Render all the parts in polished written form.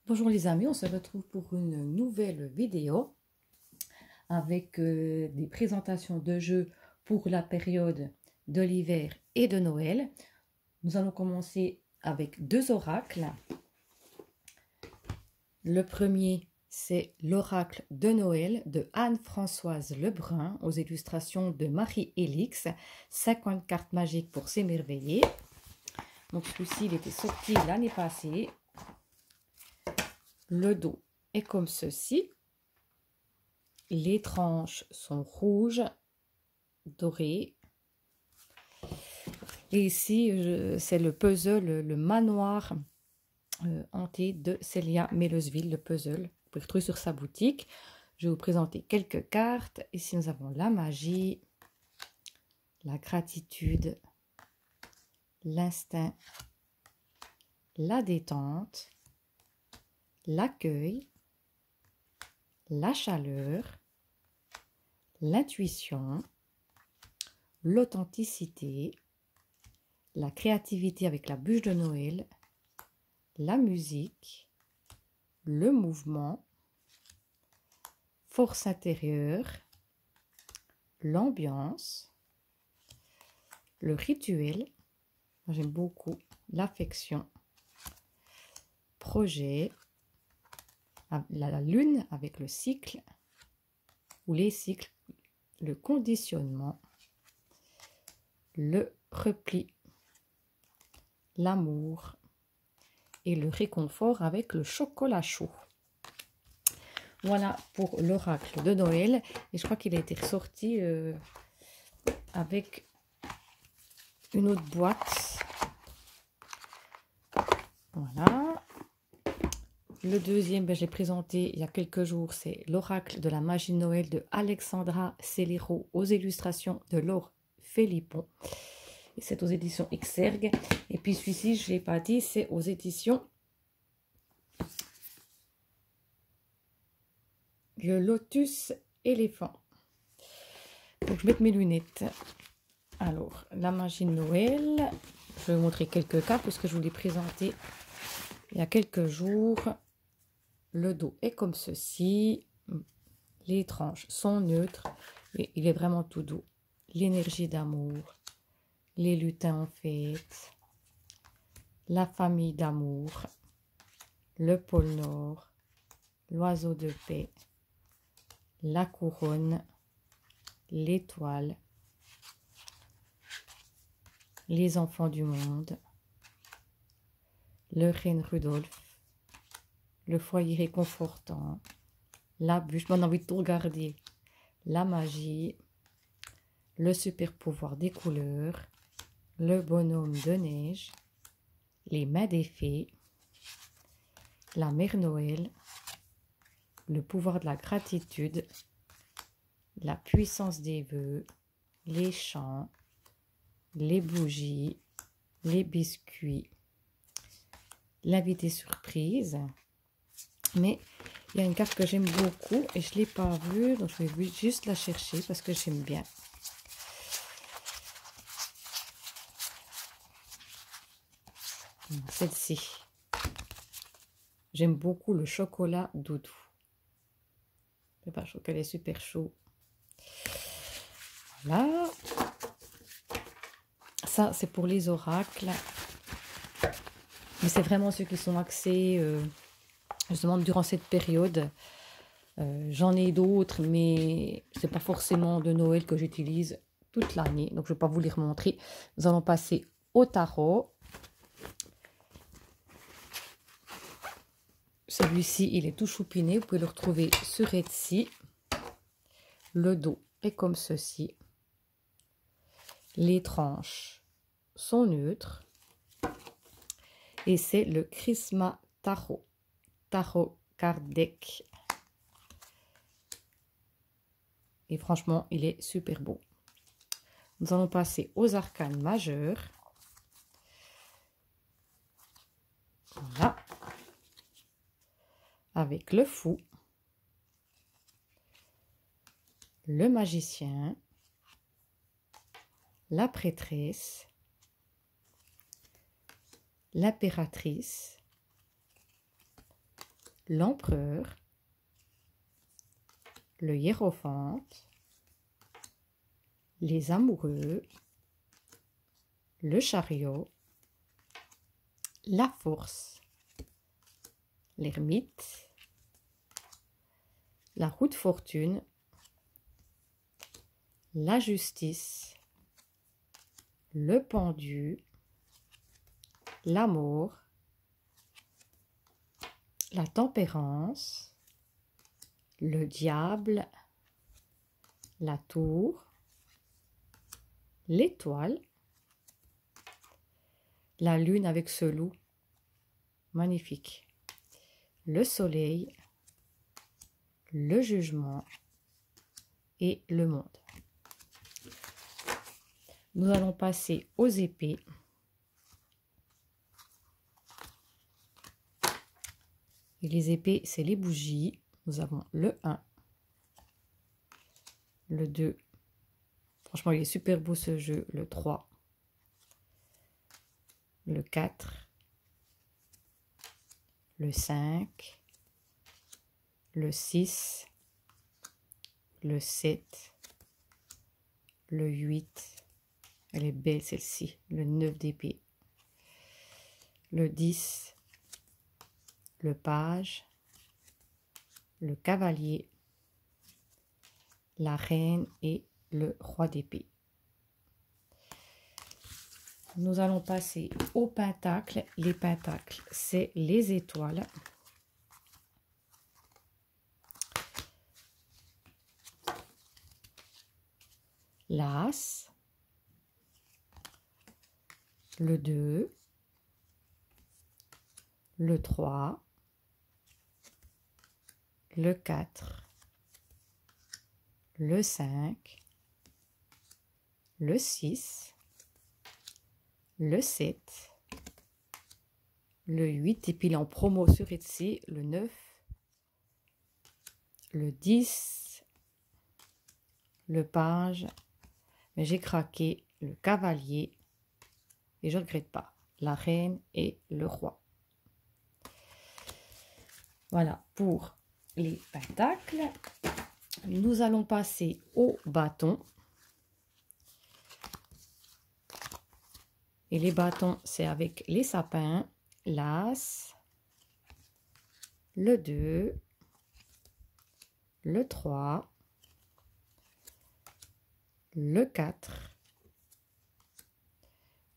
Bonjour les amis, on se retrouve pour une nouvelle vidéo avec des présentations de jeux pour la période de l'hiver et de Noël. Nous allons commencer avec deux oracles. Le premier, c'est l'oracle de Noël de Anne-Françoise Lebrun aux illustrations de Marie-Élix. 50 cartes magiques pour s'émerveiller. Donc celui-ci, il était sorti l'année passée. Le dos est comme ceci. Les tranches sont rouges, dorées. Et ici, c'est le puzzle, le manoir hanté de Célia Mélesville, le puzzle. Vous pouvez le retrouver sur sa boutique. Je vais vous présenter quelques cartes. Ici, nous avons la magie, la gratitude, l'instinct, la détente, l'accueil, la chaleur, l'intuition, l'authenticité, la créativité avec la bûche de Noël, la musique, le mouvement, force intérieure, l'ambiance, le rituel, j'aime beaucoup, l'affection, projet, la lune avec le cycle ou les cycles, le conditionnement, le repli, l'amour et le réconfort avec le chocolat chaud. Voilà pour l'oracle de Noël. Et je crois qu'il a été ressorti avec une autre boîte. Voilà. Le deuxième, je l'ai présenté il y a quelques jours, c'est l'oracle de la magie de Noël de Alexandra Célero aux illustrations de Laure Philippon. Et c'est aux éditions Exergue. Et puis celui-ci, je ne l'ai pas dit, c'est aux éditions Le Lotus Éléphant. Donc je vais mettre mes lunettes. Alors, la magie de Noël. Je vais vous montrer quelques cartes puisque je vous l'ai présenté il y a quelques jours. Le dos est comme ceci. Les tranches sont neutres. Et il est vraiment tout doux. L'énergie d'amour. Les lutins en fête. La famille d'amour. Le pôle Nord. L'oiseau de paix. La couronne. L'étoile. Les enfants du monde. Le reine Rudolph. Le foyer réconfortant. La bûche. On a envie de tout regarder. La magie. Le super pouvoir des couleurs. Le bonhomme de neige. Les mains des fées. La mère Noël. Le pouvoir de la gratitude. La puissance des vœux. Les chants. Les bougies. Les biscuits. L'invité surprise. Mais il y a une carte que j'aime beaucoup et je ne l'ai pas vue, donc je vais juste la chercher parce que j'aime bien. Celle-ci. J'aime beaucoup le chocolat doudou. Je trouve qu'elle est super chaud. Voilà. Ça, c'est pour les oracles. Mais c'est vraiment ceux qui sont axés justement durant cette période. J'en ai d'autres, mais c'est pas forcément de Noël que j'utilise toute l'année. Donc, je ne vais pas vous les remontrer. Nous allons passer au tarot. Celui-ci, il est tout choupiné. Vous pouvez le retrouver sur Etsy. Le dos est comme ceci. Les tranches sont neutres. Et c'est le Christmas Tarot. Tarot Card Deck. Et franchement, il est super beau. Nous allons passer aux arcanes majeurs. Voilà. Avec le fou. Le magicien. La prêtresse. L'impératrice. l'empereur, le hiérophante, les amoureux, le chariot, la force, l'ermite, la roue de fortune, la justice, le pendu, l'amour, la tempérance, le diable, la tour, l'étoile, la lune avec ce loup, magnifique, le soleil, le jugement et le monde. Nous allons passer aux épées. Et les épées, c'est les bougies. Nous avons le 1, le 2. Franchement, il est super beau ce jeu. Le 3, le 4, le 5, le 6, le 7, le 8. Elle est belle celle-ci. Le 9 d'épée. Le 10, le page, le cavalier, la reine et le roi d'épée. Nous allons passer aux pentacles. Les pentacles, c'est les étoiles. L'as, le 2, le 3, le 4, le 5, le 6, le 7, le 8, et puis il est en promo sur Etsy, le 9, le 10, le page, mais j'ai craqué, le cavalier, et je ne regrette pas, la reine et le roi. Voilà pour les pentacles. Nous allons passer au bâton. Et les bâtons, c'est avec les sapins, l'as, le 2, le 3, le 4,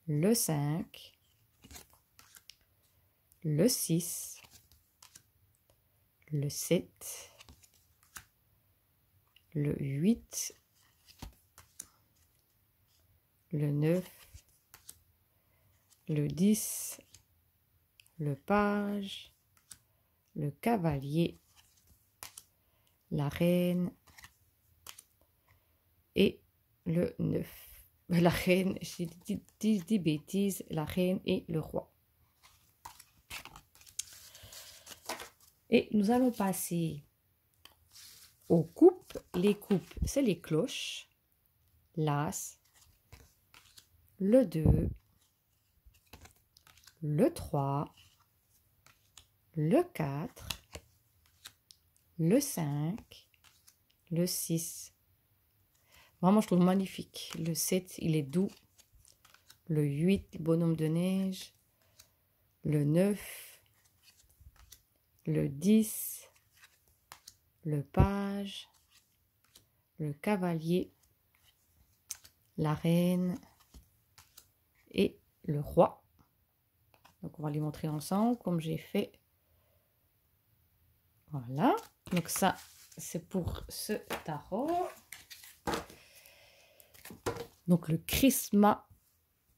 le 5, le 6, le 7, le 8, le 9, le 10, le page, le cavalier, la reine et le 9. La reine, j'ai dit des bêtises, la reine et le roi. Et nous allons passer aux coupes. Les coupes, c'est les cloches, l'as, le 2, le 3, le 4, le 5, le 6. Vraiment, je trouve magnifique. Le 7, il est doux. Le 8, bonhomme de neige. Le 9, le 10, le page, le cavalier, la reine et le roi. Donc, on va les montrer ensemble comme j'ai fait. Voilà. Donc, ça, c'est pour ce tarot. Donc, le Christmas,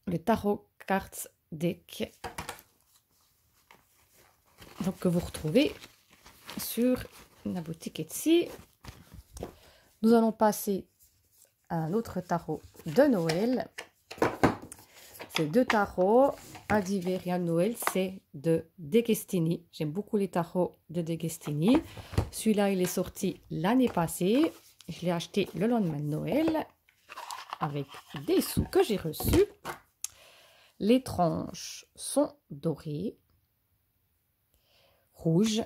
le tarot cards deck. Donc, que vous retrouvez sur la boutique Etsy. Nous allons passer à un autre tarot de Noël. Ces deux tarots, un d'hiver et un de Noël, c'est de Degestini. J'aime beaucoup les tarots de Degestini. Celui-là, il est sorti l'année passée. Je l'ai acheté le lendemain de Noël avec des sous que j'ai reçus. Les tranches sont dorées, rouges.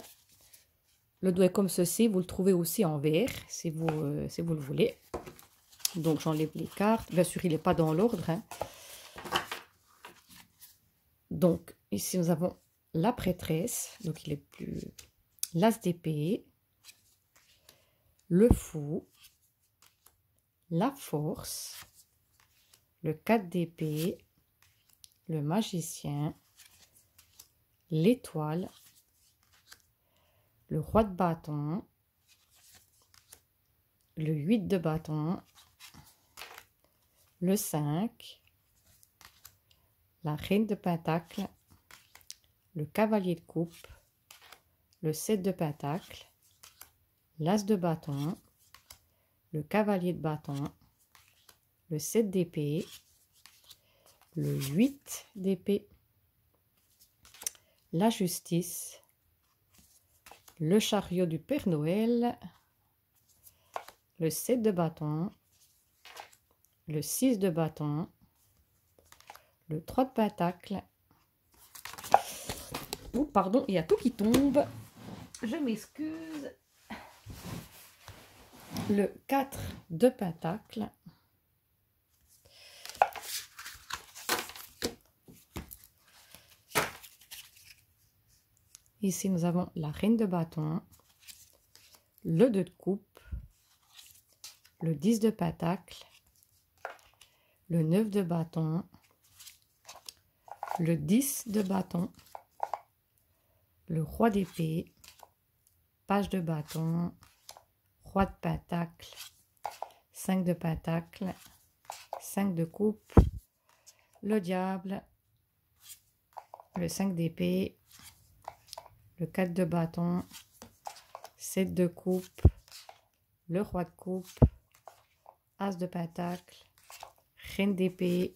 Le dos est comme ceci. Vous le trouvez aussi en vert, si vous le voulez. Donc, j'enlève les cartes. Bien sûr, il n'est pas dans l'ordre, hein. Donc, ici, nous avons la prêtresse. Donc, il est plus... L'as d'épée. Le fou. La force. Le 4 d'épée. Le magicien. L'étoile. Le roi de bâton. Le 8 de bâton. Le 5. La reine de pentacle. Le cavalier de coupe. Le 7 de pentacle. L'as de bâton. Le cavalier de bâton. Le 7 d'épée. Le 8 d'épée. La justice. Le chariot du Père Noël. Le 7 de bâton. Le 6 de bâton. Le 3 de pentacle. Oh, pardon, il y a tout qui tombe. Je m'excuse. Le 4 de pentacle. Ici, nous avons la reine de bâton. Le 2 de coupe. Le 10 de pentacle. Le 9 de bâton. Le 10 de bâton. Le roi d'épée. Page de bâton. Roi de pentacle. 5 de pentacle. 5 de coupe. Le diable. Le 5 d'épée. Le 4 de bâton. 7 de coupe. Le roi de coupe. As de pentacle. Reine d'épée.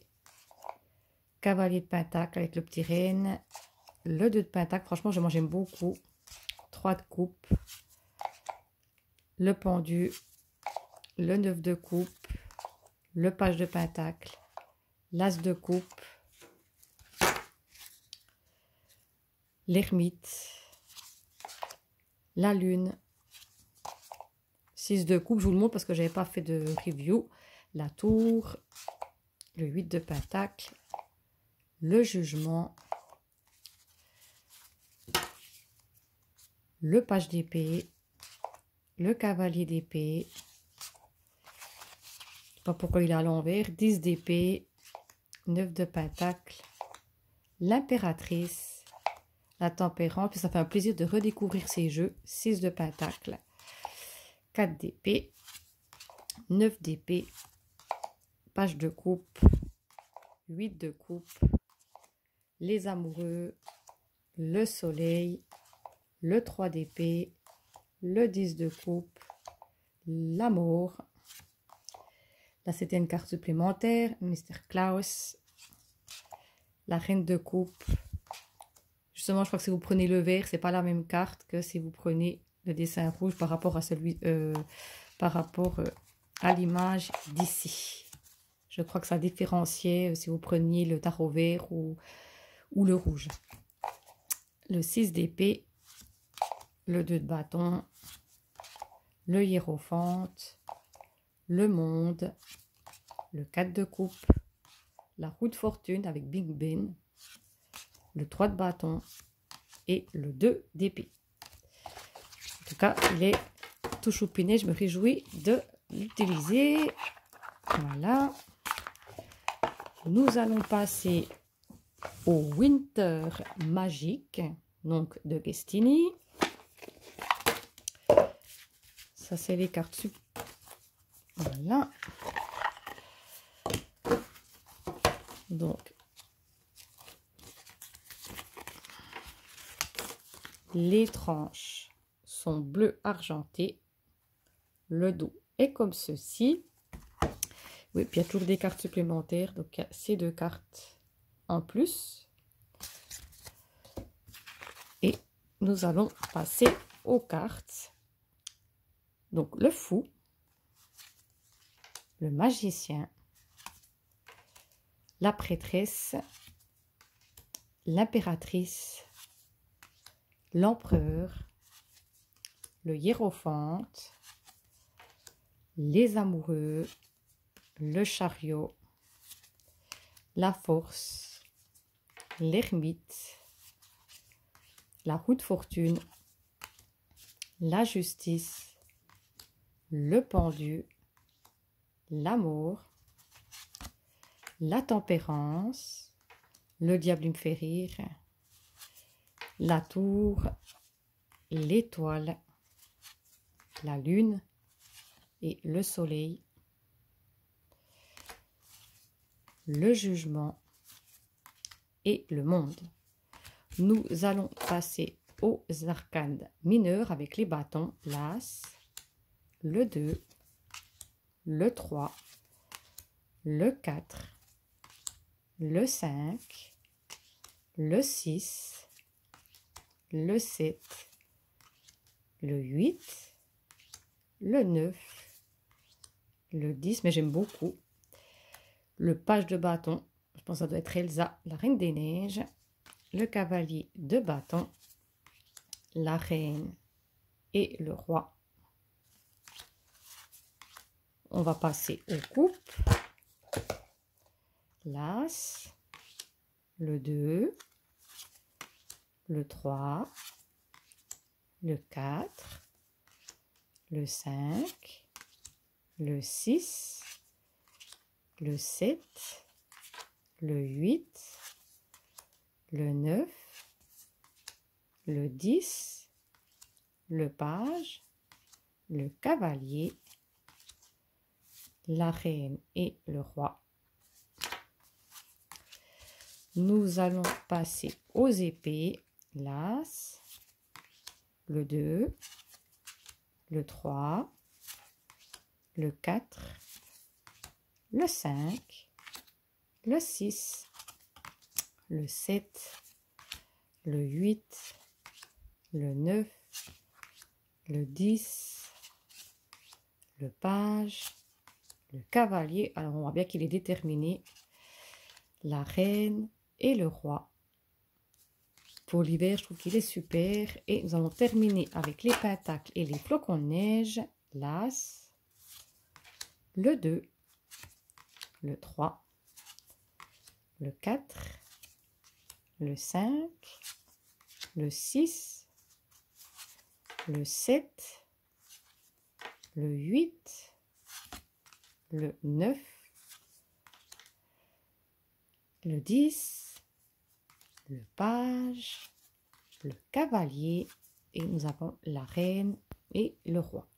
Cavalier de pentacle avec le petit reine. Le 2 de pentacle. Franchement, moi j'aime beaucoup. 3 de coupe. Le pendu. Le 9 de coupe. Le page de pentacle. L'as de coupe. L'ermite. La lune. 6 de coupe. Je vous le montre parce que je n'avais pas fait de review. La tour. Le 8 de pentacle. Le jugement. Le page d'épée. Le cavalier d'épée. Je sais pas pourquoi il est à l'envers. 10 d'épée. 9 de pentacle. L'impératrice. La tempérance. Puis ça fait un plaisir de redécouvrir ces jeux. 6 de pentacle. 4 d'épée. 9 d'épée. Page de coupe. 8 de coupe. Les amoureux. Le soleil. Le 3 d'épée. Le 10 de coupe. L'amour. Là, c'était une carte supplémentaire. Mr. Klaus. La reine de coupe. Justement, je crois que si vous prenez le vert, c'est pas la même carte que si vous prenez le dessin rouge par rapport à celui, à l'image d'ici. Je crois que ça différenciait si vous preniez le tarot vert ou le rouge. Le 6 d'épée. Le 2 de bâton. Le hiérophante. Le monde. Le 4 de coupe. La roue de fortune avec Big Ben. Le 3 de bâton. Et le 2 d'épée. En tout cas, il est tout choupiné. Je me réjouis de l'utiliser. Voilà. Nous allons passer au Winter Magic, donc de Guestini. Ça, c'est les cartes. Voilà. Donc, les tranches sont bleu argenté. Le dos est comme ceci. Oui, puis il y a toujours des cartes supplémentaires. Donc, il y a ces 2 cartes en plus. Et nous allons passer aux cartes. Donc, le fou. Le magicien. La prêtresse. L'impératrice. L'empereur. le hiérophante, les amoureux, le chariot, la force, l'ermite, la roue de fortune, la justice, le pendu, l'amour, la tempérance, le diable il me fait rire, la tour, l'étoile, la lune et le soleil, le jugement et le monde. Nous allons passer aux arcanes mineurs avec les bâtons, l'As, le 2, le 3, le 4, le 5, le 6, le 7, le 8, le 9, le 10, mais j'aime beaucoup. Le page de bâton, je pense que ça doit être Elsa, la reine des neiges. Le cavalier de bâton, la reine et le roi. On va passer aux coupes. L'As, le 2, le 3, le 4, le 5, le 6, le 7, le 8, le 9, le 10, le page, le cavalier, la reine et le roi. Nous allons passer aux épées, l'As, le 2, le 3, le 4, le 5, le 6, le 7, le 8, le 9, le 10, le page, le cavalier, alors on voit bien qu'il est déterminé, la reine et le roi. Pour l'hiver, je trouve qu'il est super. Et nous allons terminer avec les pentacles et les flocons de neige, l'As, le 2, le 3, le 4, le 5, le 6, le 7, le 8, le 9, le 10, le page, le cavalier et nous avons la reine et le roi.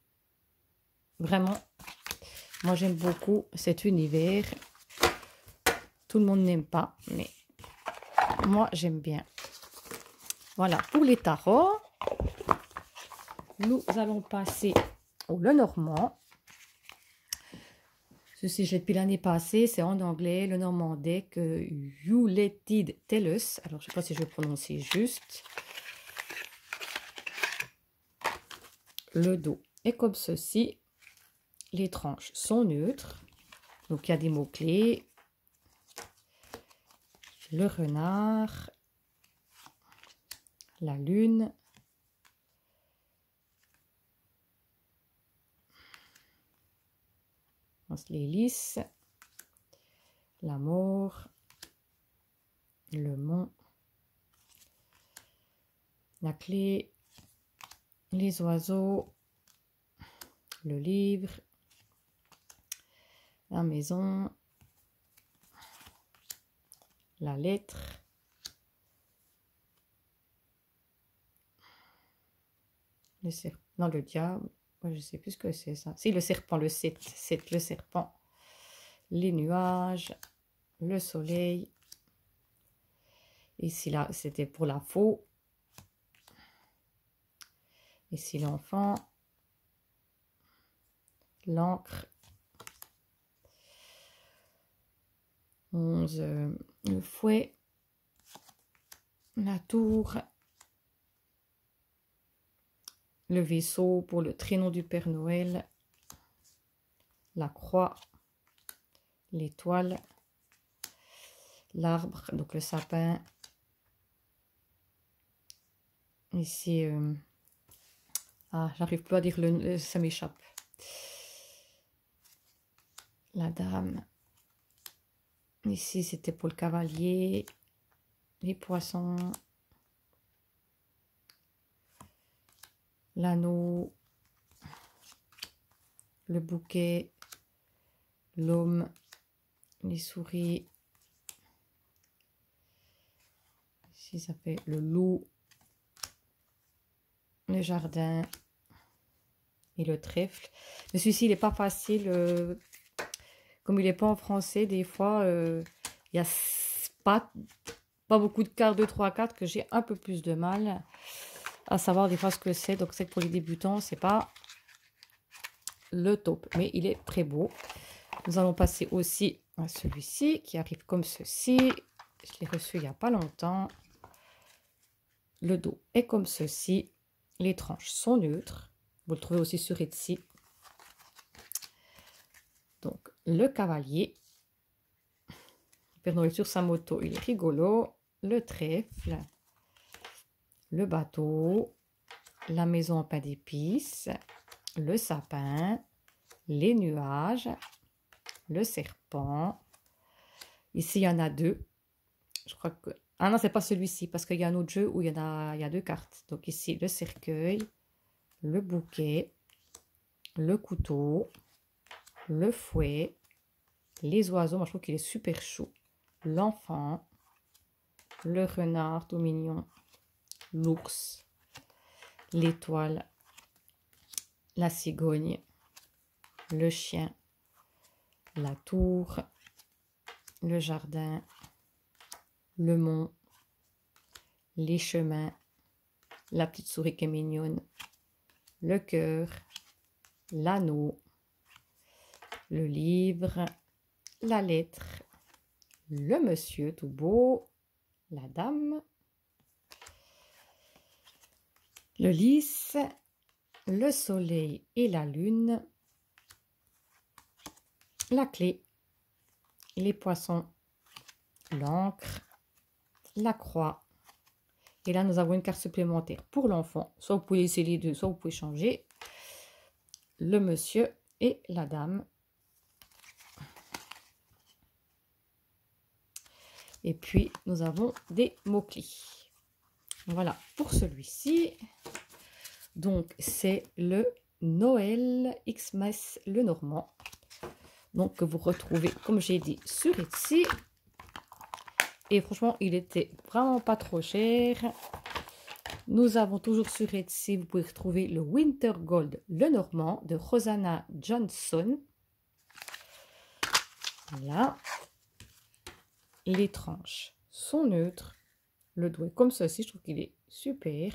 Vraiment, moi j'aime beaucoup cet univers. Tout le monde n'aime pas, mais moi j'aime bien. Voilà, pour les tarots, nous allons passer au Lenormand. Ceci, je l'ai depuis l'année passée, c'est en anglais, le normandais, que You Let It Tell Us. Alors, je ne sais pas si je vais prononcer juste. Le dos est comme ceci. Les tranches sont neutres. Donc, il y a des mots-clés. Le renard. La lune. L'hélice. La mort. Le mont. La clé. Les oiseaux. Le livre. La maison. La lettre. Le serpent. Non, le diable. Je ne sais plus ce que c'est ça. Si, le serpent, le 7. Le serpent. Les nuages. Le soleil. Ici, là, c'était pour la faux. Ici, l'enfant. L'encre. 11. Le fouet. La tour. Le vaisseau pour le traîneau du Père Noël. La croix. L'étoile. L'arbre, donc le sapin. Ici, Ah, j'arrive plus à dire ça m'échappe. La dame. Ici, c'était pour le cavalier. Les poissons. L'anneau. Le bouquet. L'homme. Les souris. Ici, ça fait le loup. Le jardin. Et le trèfle. Mais celui-ci, il n'est pas facile. Comme il n'est pas en français, des fois, il n'y a pas beaucoup de cartes 2, 3, 4 que j'ai un peu plus de mal à savoir des fois ce que c'est. Donc, c'est que pour les débutants, c'est pas le top. Mais il est très beau. Nous allons passer aussi à celui-ci qui arrive comme ceci. Je l'ai reçu il n'y a pas longtemps. Le dos est comme ceci. Les tranches sont neutres. Vous le trouvez aussi sur Etsy. Donc, le cavalier. Père Noël sur sa moto, il est rigolo. Le trèfle. Le bateau. La maison en pain d'épices. Le sapin. Les nuages. Le serpent. Ici, il y en a deux. Je crois que... Ah non, c'est pas celui-ci, parce qu'il y a un autre jeu où il y a deux cartes. Donc ici, le cercueil, le bouquet, le couteau, le fouet, les oiseaux. Moi, je trouve qu'il est super chou. L'enfant, le renard tout mignon, l'ours, l'étoile, la cigogne, le chien, la tour, le jardin, le mont, les chemins, la petite souris qui est mignonne, le cœur, l'anneau, le livre, la lettre, le monsieur tout beau, la dame, le lys, le soleil et la lune, la clé, les poissons, l'encre, la croix. Et là, nous avons une carte supplémentaire pour l'enfant. Soit vous pouvez laisser les deux, soit vous pouvez changer. Le monsieur et la dame. Et puis, nous avons des mots-clés. Voilà, pour celui-ci. Donc, c'est le Noël Xmas le Normand. Donc, que vous retrouvez, comme j'ai dit, sur Etsy. Et franchement, il était vraiment pas trop cher. Nous avons toujours sur Etsy, vous pouvez retrouver le Winter Gold le Normand de Rosanna Johnson. Voilà. Les tranches sont neutres. Le dos est comme ceci, je trouve qu'il est super.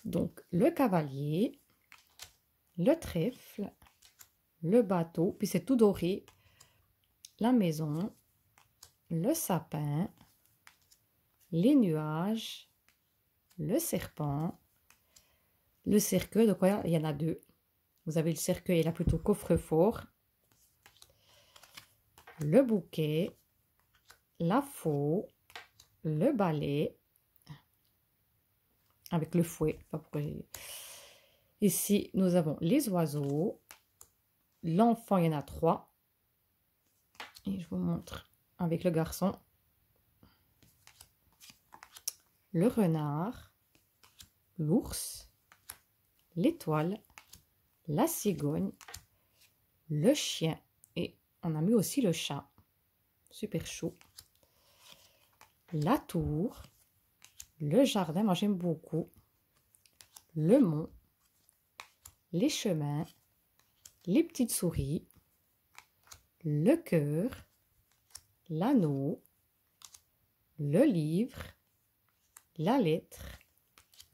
Donc, le cavalier, le trèfle, le bateau, puis c'est tout doré, la maison, le sapin, les nuages, le serpent, le cercueil. Donc, voilà, il y en a deux. Vous avez le cercueil, là plutôt coffre-fort, le bouquet, la faux, le balai, avec le fouet. Ici, nous avons les oiseaux, l'enfant, il y en a 3. Et je vous montre avec le garçon. Le renard, l'ours, l'étoile, la cigogne, le chien et on a mis aussi le chat. Super chaud. La tour, le jardin, moi j'aime beaucoup, le mont, les chemins, les petites souris, le cœur, l'anneau, le livre, la lettre,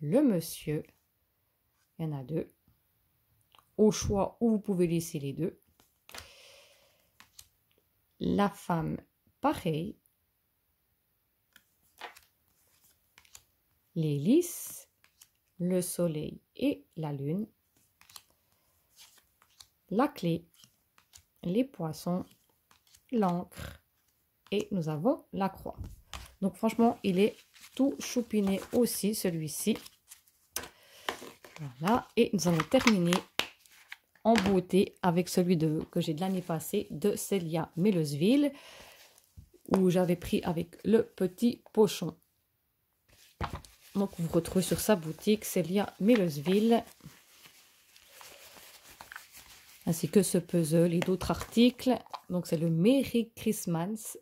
le monsieur, il y en a 2, au choix où vous pouvez laisser les deux, la femme, pareil, les lys, le soleil et la lune, la clé, les poissons, l'encre et nous avons la croix. Donc franchement, il est tout choupiné aussi celui-ci. Voilà, et nous allons terminer en beauté avec celui que j'ai de l'année passée de Célia Mélesville, où j'avais pris avec le petit pochon. Donc vous retrouvez sur sa boutique Célia Mélesville, ainsi que ce puzzle et d'autres articles. Donc c'est le Merry Christmas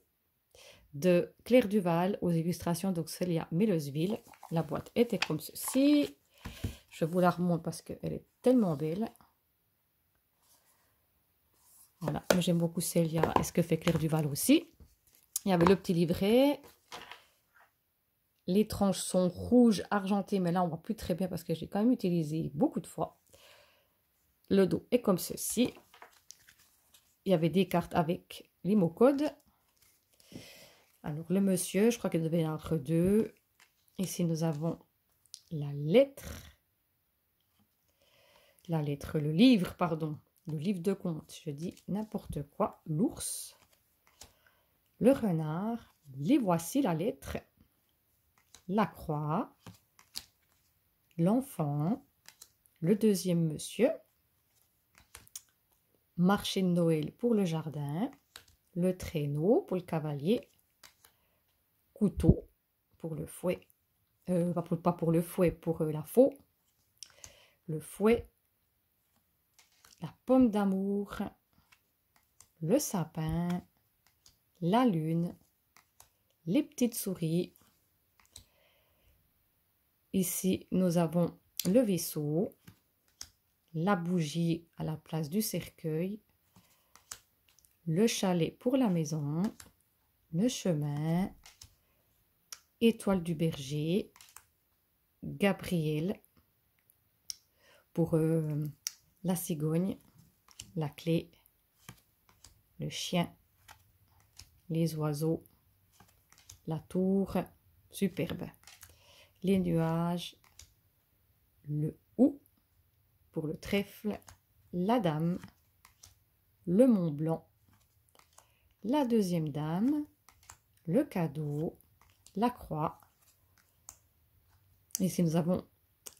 de Claire Duval aux illustrations de Célia Mélesville. La boîte était comme ceci. Je vous la remonte parce qu'elle est tellement belle. Voilà, j'aime beaucoup Célia et ce que fait Claire Duval aussi. Il y avait le petit livret. Les tranches sont rouges argentées, mais là on ne voit plus très bien parce que j'ai quand même utilisé beaucoup de fois. Le dos est comme ceci. Il y avait des cartes avec les mots codes. Alors le monsieur, je crois qu'il devait y en avoir deux. Ici nous avons la lettre, le livre, pardon, le livre de conte, je dis n'importe quoi, l'ours, le renard, les voici la lettre, la croix, l'enfant, le deuxième monsieur, marché de Noël pour le jardin, le traîneau pour le cavalier, couteau pour le fouet, pas pour le fouet, pour la faux, le fouet, la pomme d'amour, le sapin, la lune, les petites souris. Ici, nous avons le vaisseau, la bougie à la place du cercueil, le chalet pour la maison, le chemin, étoile du berger, Gabriel pour la cigogne, la clé, le chien, les oiseaux, la tour, superbe, les nuages, le hou pour le trèfle, la dame, le Mont Blanc, la deuxième dame, le cadeau, la croix. Ici nous avons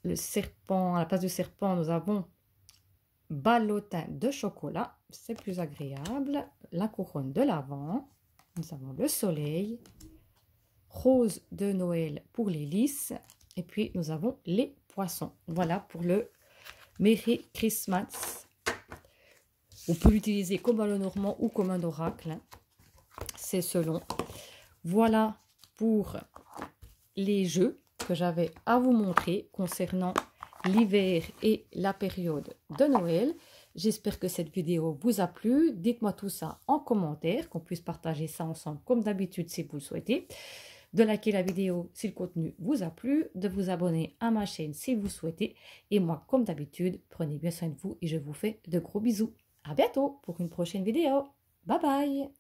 le serpent, à la place du serpent nous avons ballotin de chocolat, c'est plus agréable, la couronne de l'Avent, nous avons le soleil, rose de Noël pour les lys, et puis nous avons les poissons. Voilà pour le Merry Christmas. On peut l'utiliser comme un Lenormand ou comme un oracle, c'est selon. Voilà pour les jeux que j'avais à vous montrer concernant l'hiver et la période de Noël. J'espère que cette vidéo vous a plu. Dites-moi tout ça en commentaire, qu'on puisse partager ça ensemble comme d'habitude si vous le souhaitez. De liker la vidéo si le contenu vous a plu, de vous abonner à ma chaîne si vous souhaitez. Et moi, comme d'habitude, prenez bien soin de vous et je vous fais de gros bisous. À bientôt pour une prochaine vidéo. Bye bye!